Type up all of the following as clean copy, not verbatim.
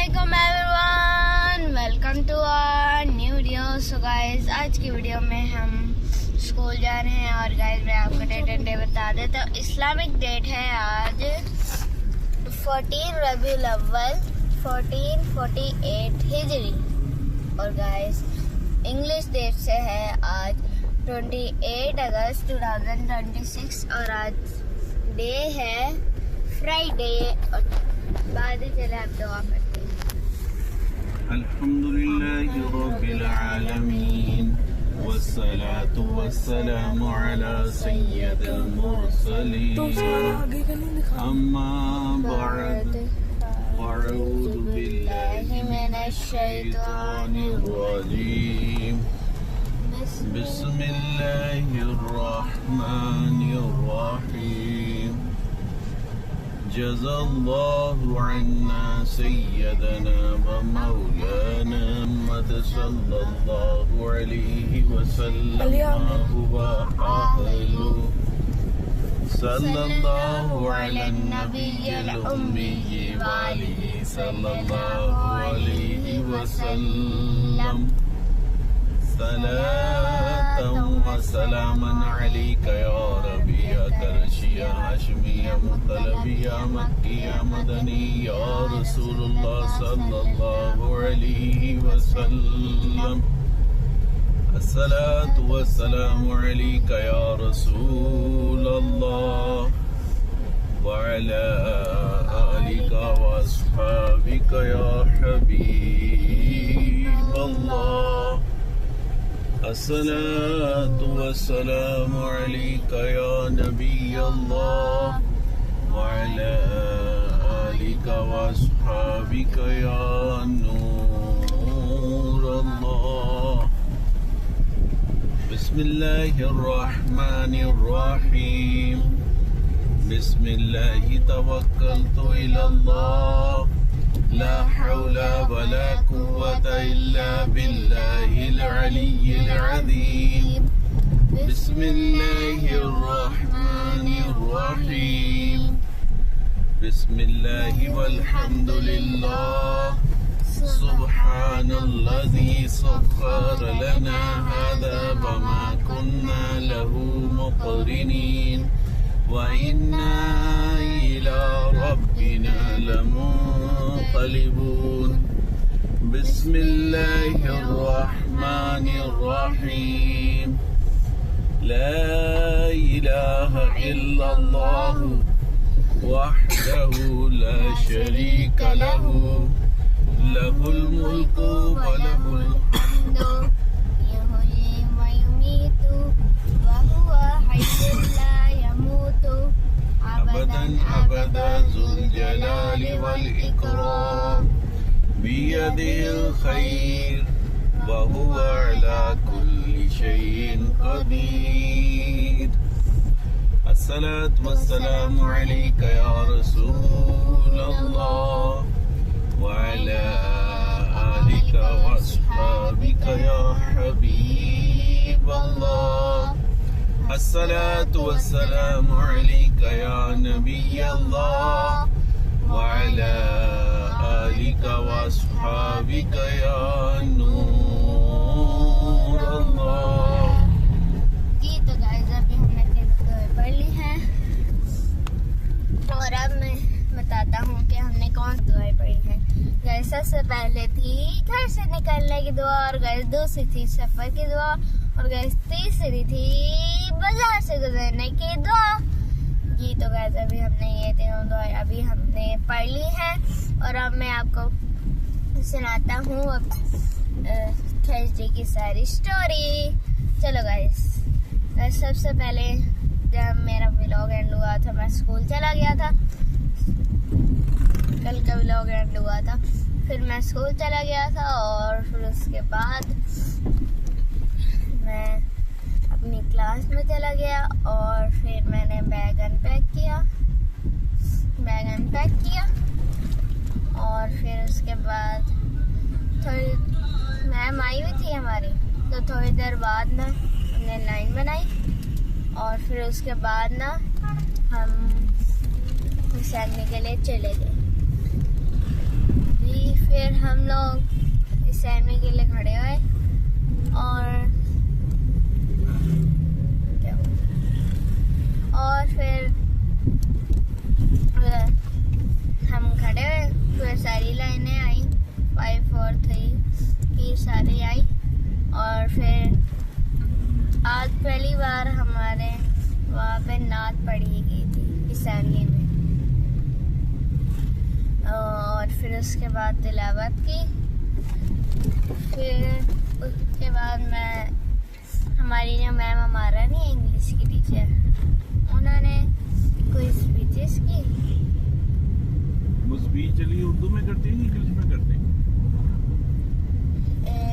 अस्सलामुअलैकुम everyone, welcome to our new video. So guys, आज की वीडियो में हम स्कूल जा रहे हैं और गाइस मैं आपको डेट एंड डे बता देता हूँ। इस्लामिक डेट है आज 14 रबीउल अव्वल 1448 हिजरी और गाइस इंग्लिश डेट से है आज 28 अगस्त 2026 और आज डे है फ्राइडे। और बाद चले आप दुआ करते हैं। अल्हम्दुलिल्लाहि रब्बिल आलमीन वस्सलातु वस्सलामु अला सय्यिदिल मुरसलीन अम्मा बअद अऊज़ु बिल्लाहि मिनश शैतानिर रजीम बिस्मिल्लाहिर रहमानिर रहीम जज़ाल्लाहु अन्ना सय्यदना व मौलाना मुहम्मद सल्लल्लाहु अलैहि वसल्लम व आलहु सल्लल्लाहु अलन नबिय्यिल उम्मी व आलिहि सल्लल्लाहु अलैहि वसल्लम सलातन व सलामन अलैका या रबिया करशिया हाशमिया मुतलबिया मक्किया मदनी या रसूलुल्लाह सल्लल्लाहु अलैहि वसल्लम अस्सलातु वस्सलामु अलैका या रसूलल्लाह व अला आलिका व अस्हाबिका या हबीबल्लाह अस्सलातु वस्सलामु अलैका या नबियल्लाह व अला आलिका व अस्हाबिका या नूरल्लाह। बिस्मिल्लाहिर रहमानिर रहीम बिस्मिल्लाहि तवक्कलतु इलल्लाह ला हौला वला कुव्वता इल्ला बिल्लाहिल अलिय्यिल अज़ीम बिस्मिल्लाहिर रहमानिर रहीम बिस्मिल्लाहि वल्हम्दुलिल्लाह सुब्हानल्लज़ी सख्खर लना हाज़ा वमा कुन्ना लहू मुक़रिनीन व इन्ना इला रब्बिना लमुन्क़लिबून बिस्मिल्लाहिर रहमानिर रहीम ला इलाहा इल्लल्लाह वहदहु ला शरीका लहू लहुल मुल्कु व लहुल हम्दु युहयी व युमीतु व हुवा हय्युन ला यमूतु अबदन अबदा ज़ुल जलाली वल इकराम बियदिहिल खैर व हुवा अला कुल्लि शैइन क़दीर। अस्सलातु वस्सलामु अलैका या रसूलल्लाह व अला आलिका व अस्हाबिका या हबीबल्लाह अस्सलातु वस्सलामु अलैका या नबियल्लाह व अला आलिका व अस्हाबिका या नूरल्लाह। जी तो गाइस अभी हमने तीन दुआएं पढ़ ली हैं और अब मैं बताता हूँ कि हमने कौन सी दुआएं पढ़ी हैं। गाइस सबसे पहले थी घर से निकलने की दुआ और गाइस दूसरी थी सफर की दुआ और गाइस तीसरी थी बाजार से गुजरने की दुआ। जी तो गाइस अभी हमने ये तीनों दुआएं अभी हमने पढ़ ली हैं और अब मैं आपको सुनाता हूँ थर्सडे की सारी स्टोरी। चलो गाइस सबसे पहले जब मेरा व्लॉग एंड हुआ था मैं स्कूल चला गया था। कल का व्लॉग एंड हुआ था, फिर मैं स्कूल चला गया था और फिर उसके बाद मैं अपनी क्लास में चला गया और फिर मैंने बैग अनपैक किया और फिर उसके बाद थोड़ी मैम आई हुई थी हमारी, तो थोड़ी देर बाद ना हमने लाइन बनाई और फिर उसके बाद ना हम घुसाने के लिए चले गए। फिर हम लोग असेंबली के लिए खड़े हुए और फिर हम खड़े हुए, फिर सारी लाइनें आई 5 4 3 की सारी आई। और फिर आज पहली बार हमारे वहाँ पे नात पढ़ी गई थी असेंबली में। और फिर उसके बाद तिलावत की। फिर उसके बाद हमारी जो मैम हमारा नहीं इंग्लिश की टीचर, उन्होंने कोई स्पीचेस की। वो स्पीच चली उर्दू में करते हैं इंग्लिश में करते हैं?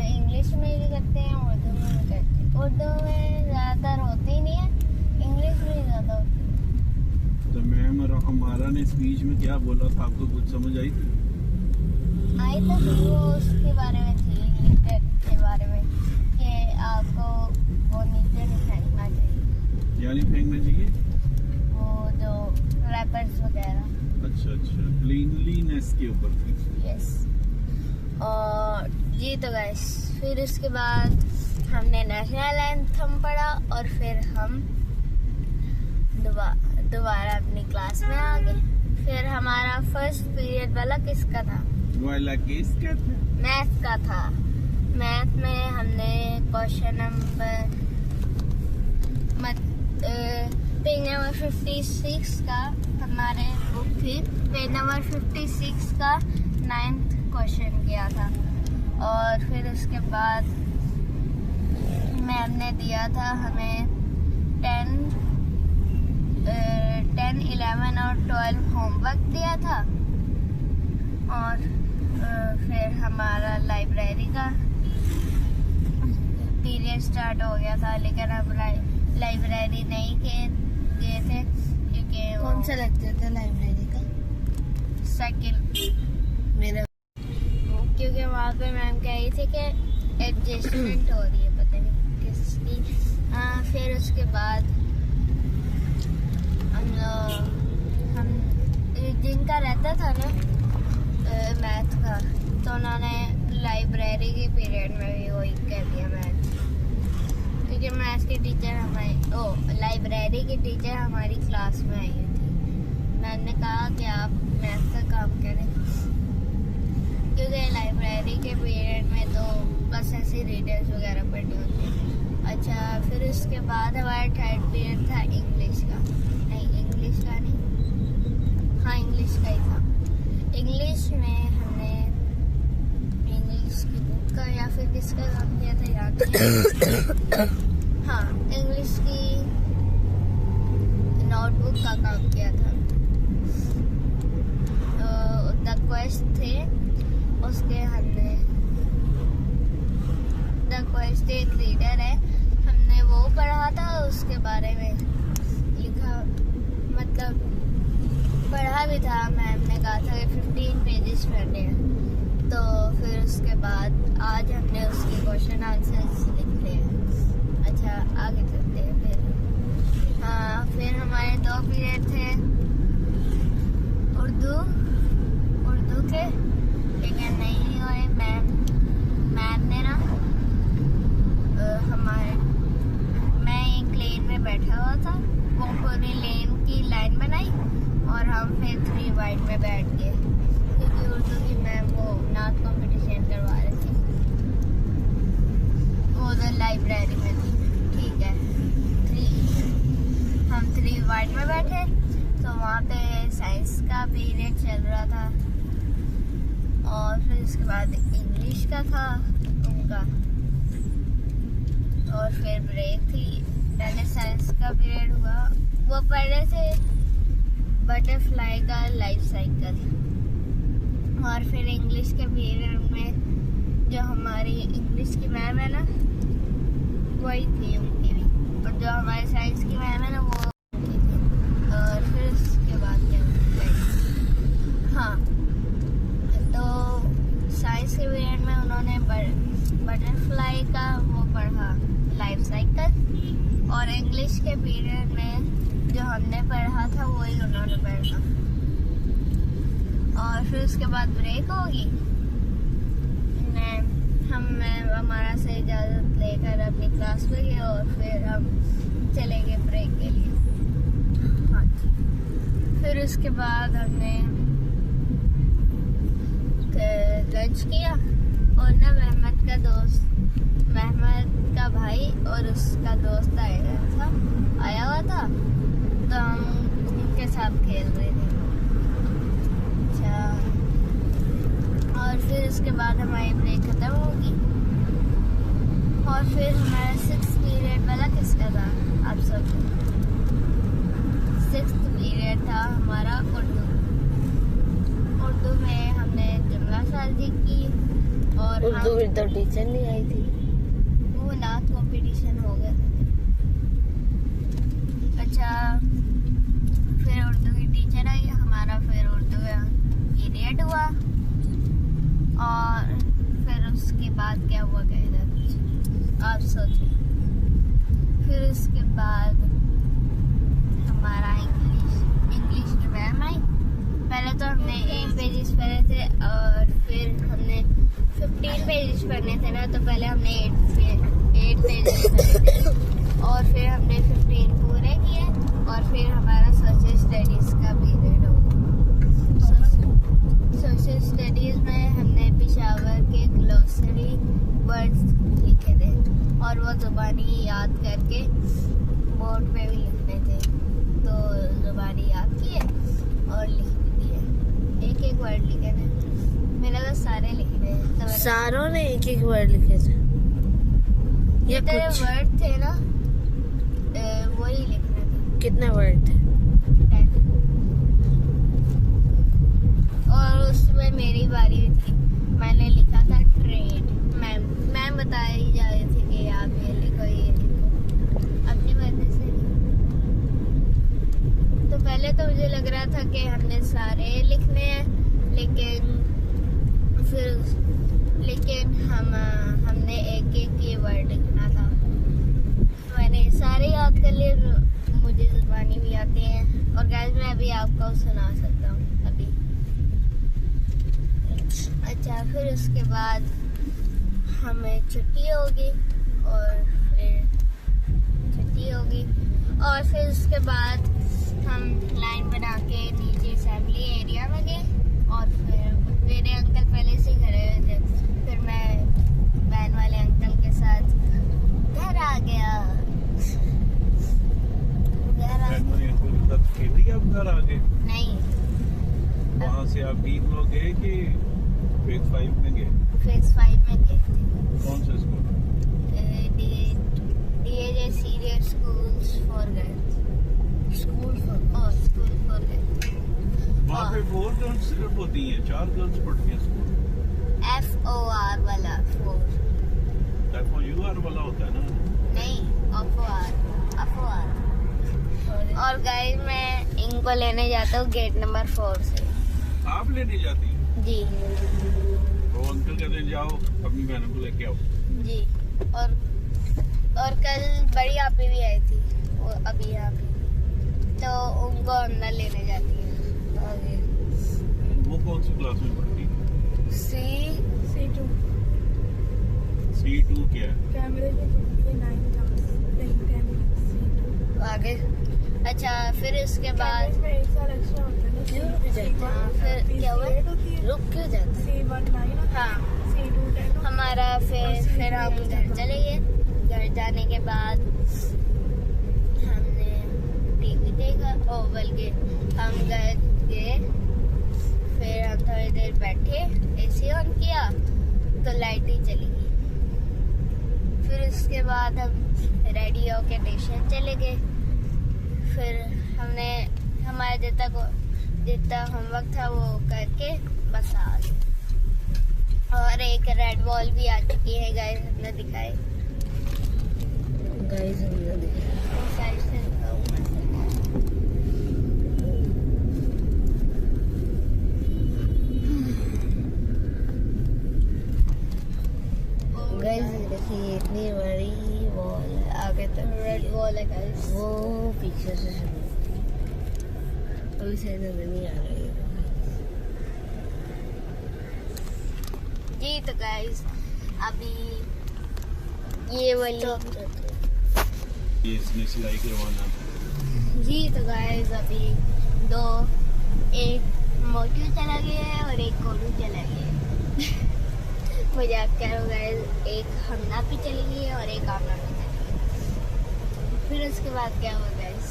इंग्लिश में भी करते हैं, उर्दू में भी करते हैं। उर्दू में ज़्यादातर होती नहीं है, इंग्लिश में ज़्यादा होती है। तो मैम और हमारा ने स्पीच में क्या बोला था, आपको कुछ समझ आई थी? आई तो वो उसके बारे में थी, लिटरेचर के बारे में, कि आपको वो नीचे नहीं फेंकना चाहिए। क्या नहीं फेंकना चाहिए? वो जो रैपर्स वगैरह। अच्छा, क्लीनलीनेस के ऊपर थी। यस। और जी तो गाइस, फिर उसके बाद हमने नेशनल एंथम पढ़ा और फिर हम दोबारा अपनी क्लास में आ गए। फिर हमारा फर्स्ट पीरियड वाला किसका था? वाला किसका था? मैथ का था। मैथ में हमने क्वेश्चन नंबर पेज नंबर 56 का, हमारे बुक थी पेज नंबर 56 का 9th क्वेश्चन किया था। और फिर उसके बाद मैम ने दिया था हमें 10, 11 और 12 होमवर्क दिया था। और फिर हमारा लाइब्रेरी का पीरियड स्टार्ट हो गया था, लेकिन हम लाइब्रेरी नहीं गए थे क्योंकि कौन सा लेक्चर था लाइब्रेरी का? सेकंड मेरा। क्योंकि वहाँ पे मैम कह रही थी कि एडजस्टमेंट हो रही है, पता नहीं किसकी। फिर उसके बाद हम जिनका रहता था ना मैथ का, तो उन्होंने लाइब्रेरी के पीरियड में भी वही कह दिया मैथ, क्योंकि मैथ की टीचर लाइब्रेरी की टीचर हमारी क्लास में आई थी। मैंने कहा कि आप मैथ का काम करें, क्योंकि लाइब्रेरी के पीरियड में तो बस ऐसे रीडर्स वगैरह पढ़नी होती है। अच्छा, फिर उसके बाद हमारा थर्ड पीरियड था इंग्लिश का। इंग्लिश का ही था। इंग्लिश में हमने इंग्लिश की बुक का या फिर किसका काम किया था याद नहीं। हाँ, इंग्लिश की नोटबुक का काम किया था। द क्वेस्ट थे उसके हमने, द क्वेस्ट एक रीडर है, हमने वो पढ़ा था, उसके बारे में लिखा, मतलब पढ़ा भी था। मैम ने कहा था कि 15 पेजेस पढ़ने हैं। तो फिर उसके बाद आज हमने उसके क्वेश्चन आंसर्स लिखे हैं। अच्छा, आगे चलते हैं। फिर हमारे 2 पीरियड थे उर्दू के, लेकिन नहीं हुए। मैम ने ना मैं एक लेन में बैठा हुआ था, वो पूरी लेन की लाइन बनाई और हम फिर 3 वाइड में बैठ गए, क्योंकि उर्दू की मैम वो नात कंपटीशन करवा रही थी, वो उधर लाइब्रेरी में थी। ठीक है, हम 3 वाइड में बैठे, तो वहाँ पे साइंस का पीरियड चल रहा था। और फिर उसके बाद इंग्लिश का था उनका, और फिर ब्रेक थी। पहले साइंस का पीरियड हुआ, वो पढ़ रहे थे बटरफ्लाई का लाइफ साइकिल। और फिर इंग्लिश के पीरियड में जो हमारी इंग्लिश की मैम है ना, वही थी उनकी भी, और जो हमारी साइंस की मैम है ना, वो उनकी थी। और फिर उसके बाद क्या हाँ, तो साइंस के पीरियड में उन्होंने बटरफ्लाई का वो पढ़ा, लाइफ साइकिल। और इंग्लिश के पीरियड में जो हमने पढ़ा था वही उन्होंने पढ़ा। और फिर उसके बाद ब्रेक होगी, हमारा से इजाज़त लेकर अपनी क्लास में गए और फिर हम चले गए ब्रेक के लिए। हाँ जी। फिर उसके बाद हमने लंच किया और ना महमद का भाई और उसका दोस्त आया हुआ था, तो हम उनके साथ खेल रहे थे। अच्छा, और फिर उसके बाद हमारी ब्रेक खत्म होगी और फिर हमारा 6th पीरियड वाला किसका था आप सोचो? 6th पीरियड था हमारा उर्दू में हमने जुमला साजी की और उर्दू में तो टीचर नहीं आई थी, वो नात कंपटीशन हो गया था। अच्छा, फिर उर्दू की टीचर आई हमारा, फिर उर्दू पीरियड हुआ और फिर उसके बाद क्या हुआ इधर कुछ आप सोचो। फिर उसके बाद हमारा इंग्लिश की मैम आई। पहले तो हमने 8 पेजेस पढ़े थे और फिर हमने 15 पेजेस पढ़ने थे ना, तो पहले हमने 8 पेजेस पढ़े थे और फिर हमने 15 पूरे किए और फिर हमारा सोशल स्टडीज़ का पीरियड हो गया। सोशल स्टडीज़ में हमने पेशावर के ग्लोसरी वर्ड्स लिखे थे और वो ज़ुबानी याद करके बोर्ड पे भी लिखने थे, तो ज़ुबानी याद किए और लिख भी दिए। एक वर्ड लिखे थे, मेरे तो सारे लिखे थे। तो सारों ने एक वर्ड लिखे थे या कुछ वर्ड थे ना, वही लिखने थे। कितने वर्ड थे? 10। और उसमें मेरी बारी थी, मैंने लिखा था ट्रेड। मैम बताई जा रही थी कि आप ये लिखो अपनी मर्जी से। तो पहले तो मुझे लग रहा था कि हमने सारे लिखने हैं, लेकिन हमने एक ही वर्ड लिखना था। मैंने सारे याद कर लिए, मुझे ज़ुबानी भी आती हैं और गाइस मैं अभी आपको सुना सकता हूँ अभी। अच्छा, फिर उसके बाद हमें छुट्टी होगी और फिर उसके बाद हम लाइन बना के नीचे असेंबली एरिया में गए और फिर मेरे अंकल पहले से खड़े हुए थे। फिर मैं वैन वाले अंकल के साथ घर आ गया। आप घर आ गए? नहीं, वहाँ से आप 3 लोग गए कि फेज 5 में गए? फेज 5 में गए थे। कौन सा school? DAJ senior schools for girls. School for girls. वहाँ पे 4 गर्ल्स सिर्फ होती हैं, 4 गर्ल्स पढ़ती हैं स्कूल। FOR वाला 4। FOUR वाला होता है ना? नहीं, FOR। और गाइस मैं इनको लेने जाता हूँ गेट नंबर 4 से। आप लेने जाती हैं? जी। वो अंकल कहते हैं जाओ अपनी बहनों को लेके आओ। जी। और कल बड़ी आपी भी आई थी, वो अभी यहाँ पे, तो उनको अंदर लेने जाती है। वो कौन सी क्लास में पढ़ती है? C2। C2 क्या है? कैमरे में पढ़ती है 9th क्लास, C2 आगे। अच्छा, फिर इसके बाद में 1 साल एक्स्ट्रा होता है ना। क्यों रुक जाते हैं? फिर क्या हुआ? रुक क्यों जाते हैं? C1 9। हाँ, C2 10। हमारा फिर हम घर चले गए। घर जाने के बाद हमने टीवी देखा और बल्कि हम घर गए। फिर हम थोड़ी देर बैठे, AC ऑन किया तो लाइट ही चली गई। फिर उसके बाद हम रेडी होके ट्यूशन चले गए। फिर हमने हमारा जितना होमवर्क था वो करके बस आ गए। और एक रेड बॉल भी आ चुकी है गाइस, हमने दिखाई। देखिए इतनी बड़ी वॉल है, आगे तक रेड बॉल है गाइस। वो पीछे से अभी से नजर नहीं आ रही है। जी तो गाइस अभी ये वाली ये इसमें सिलाई करवाना था। जी तो गाइस अभी दो, एक मोटू चला गया है और एक कोलू चला गया है। मजाक कर रहा गाइस, एक हमना भी चली गई है और एक आमना भी चली गई है। फिर उसके बाद क्या हुआ गाइस,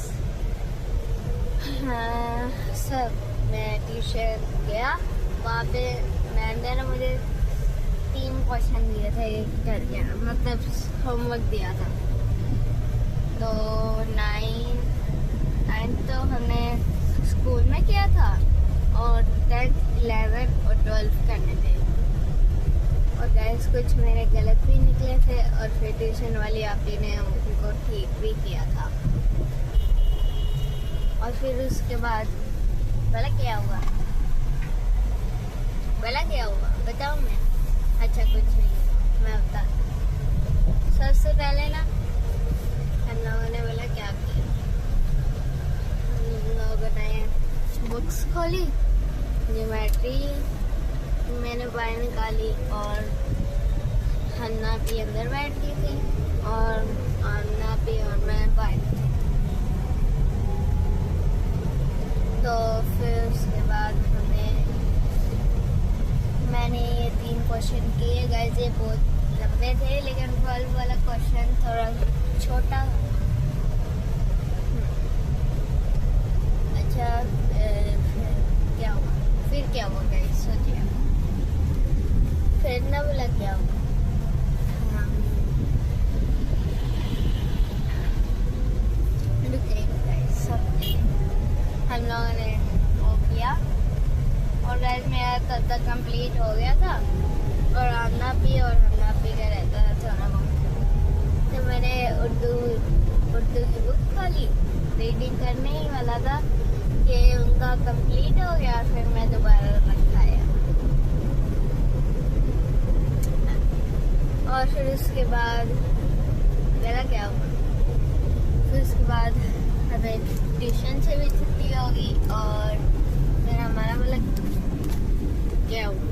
हाँ सब मैं ट्यूशन गया, वहाँ पे मैम ने मुझे 3 क्वेश्चन दिए थे करके, मतलब होमवर्क दिया था। तो 9 तो हमने स्कूल में किया था और 10, 11 और 12 करने थे। और गाइस कुछ मेरे गलत भी निकले थे और फिर ट्यूशन वाली आपी ने उनको ठीक भी किया था। और फिर उसके बाद भला क्या हुआ, बताऊँ मैं? अच्छा कुछ नहीं, मैं बता। सबसे पहले ना हम लोगों ने बोला क्या किया, हम लोगों ने बुक्स खोली, ज्योमेट्री मैंने बाहर निकाली और हन्ना भी अंदर बैठ गई थी और आमना भी और मैं बाहर थी। तो फिर उसके बाद मैंने ये 3 क्वेश्चन किए गाइस। ये बहुत लंबे थे लेकिन 12 वाला क्वेश्चन थोड़ा छोटा। अच्छा फिर क्या हुआ गाइस, सोचिए। फिर ना बोला क्या हुआ, हम लोगों ने वो किया और गाइस मेरा तब तक कंप्लीट हो गया था और आमना भी और हमना भी का रहता था थोड़ा बहुत। तो मैंने उर्दू की बुक खोली, रीडिंग करने ही वाला था कि उनका कंप्लीट हो गया। फिर मैं दोबारा रखाया और फिर उसके बाद मेरा क्या हुआ, फिर उसके बाद हमें ट्यूशन से भी छुट्टी होगी और फिर हमारा मतलब क्या हुआ,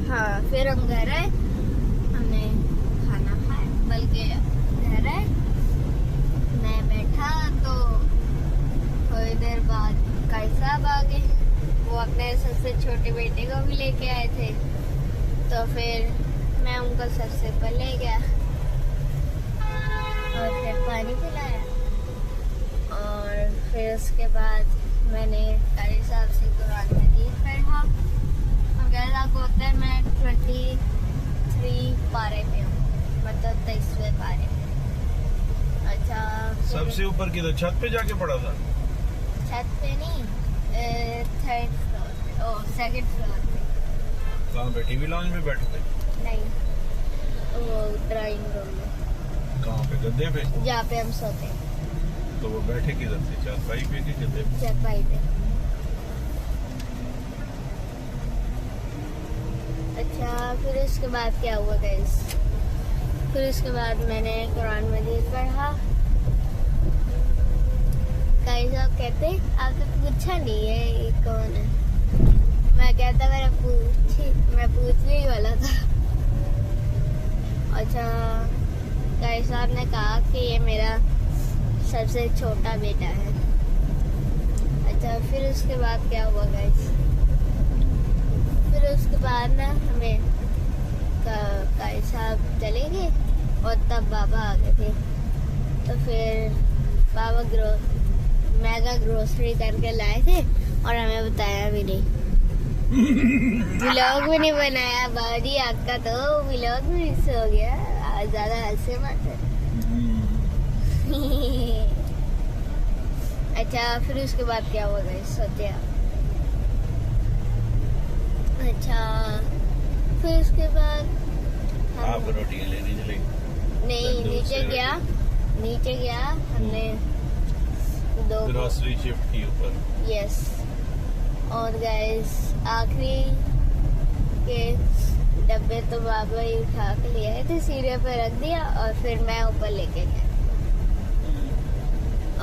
हाँ फिर हम घर आए, हमने खाना खाया, बल्कि घर आए मैं बैठा तो थोड़ी देर बाद काई साहब आ गए। वो अपने सबसे छोटे बेटे को भी लेके आए थे। तो फिर मैं उनको सबसे पहले गया और फिर पानी पिलाया और फिर उसके बाद मैंने कारी साहब से कुरान मजीद पढ़ा। और गैस आपको होता है मैं 23 पारे पे हूँ, मतलब 23वें पारे पे। अच्छा सबसे ऊपर की तो छत पे जाके पड़ा था? छत पे नहीं, 3rd फ्लोर, 2nd फ्लोर पे। कहाँ पे, टीवी लॉन्ज में बैठे थे? नहीं, वो ड्राइंग रूम में। कहाँ पे, गद्दे पे? जहाँ पे हम सोते हैं। तो वो बैठे किधर थे, चारपाई पे कि गद्दे पे? चारपाई पे। अच्छा फिर उसके बाद क्या हुआ गाइस, फिर उसके बाद मैंने कुरान मजीद पढ़ा। गाइस साहब कहते आपने पूछा नहीं है ये कौन है, मैं कहता मैं पूछने ही वाला था। अच्छा गाइस साहब ने कहा कि ये मेरा सबसे छोटा बेटा है। अच्छा फिर उसके बाद क्या हुआ गाइस, फिर उसके बाद ना हमें काई साहब चले गए और तब बाबा आ गए थे। तो फिर बाबा मेगा ग्रोसरी करके लाए थे और हमें बताया भी नहीं, व्लॉग भी नहीं बनाया। बाजी आपका तो व्लॉग भी मिस हो गया, ज्यादा हंसे मत। अच्छा फिर उसके बाद क्या हुआ गाइस, सोचिए। अच्छा फिर उसके बाद आप रोटियां लेने चले? नहीं, नीचे गया हमने 2 ग्रोसरी शिफ्ट की ऊपर। यस, और गाइस आखिरी के डब्बे तो बाबा ही उठा के ले आए थे, सीढ़ी पे रख दिया और फिर मैं ऊपर लेके गया।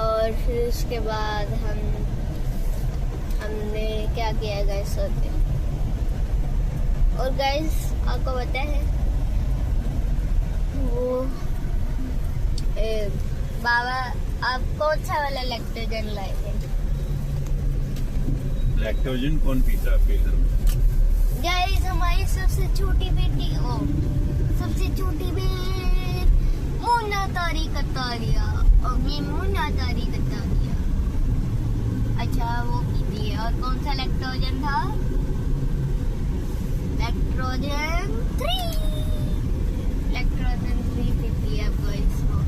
और फिर उसके बाद हमने क्या किया गाइस, सोते। और गाइस आपको पता है वो बाबा आप कौन सा वाला लैक्टोजन लाए थे? लैक्टोजन कौन पीता है आपके घर में? गाइस हमारी सबसे छोटी बेटी सबसे छोटी बेटी मुन्ना तारी कतारिया और मैं मुन्ना तारी कतारिया। अच्छा वो पीती है। और कौन सा लैक्टोजन था? लैक्टोजन 3 पीती है आपको इसको,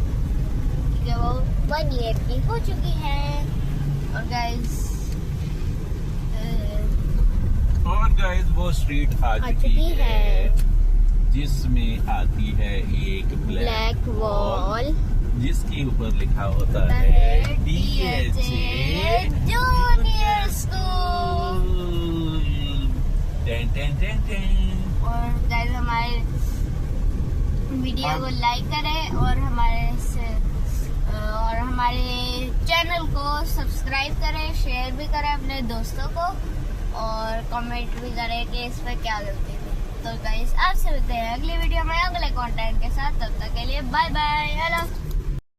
ठीक है। वो 1 ईयर की हो चुकी है। और गाइस वो स्ट्रीट आ चुकी है जिसमें आती है एक ब्लैक वॉल जिसके ऊपर लिखा होता है DHA जूनियर स्कूल। और गाइस हमारे वीडियो को लाइक करें और हमारे चैनल को सब्सक्राइब करें, शेयर भी करें अपने दोस्तों को और कमेंट भी करें कि इस पर क्या गलती थी। तो गाइस आपसे मिलते हैं अगली वीडियो में अगले कंटेंट के साथ। तब तक के लिए बाय बाय। हेलो।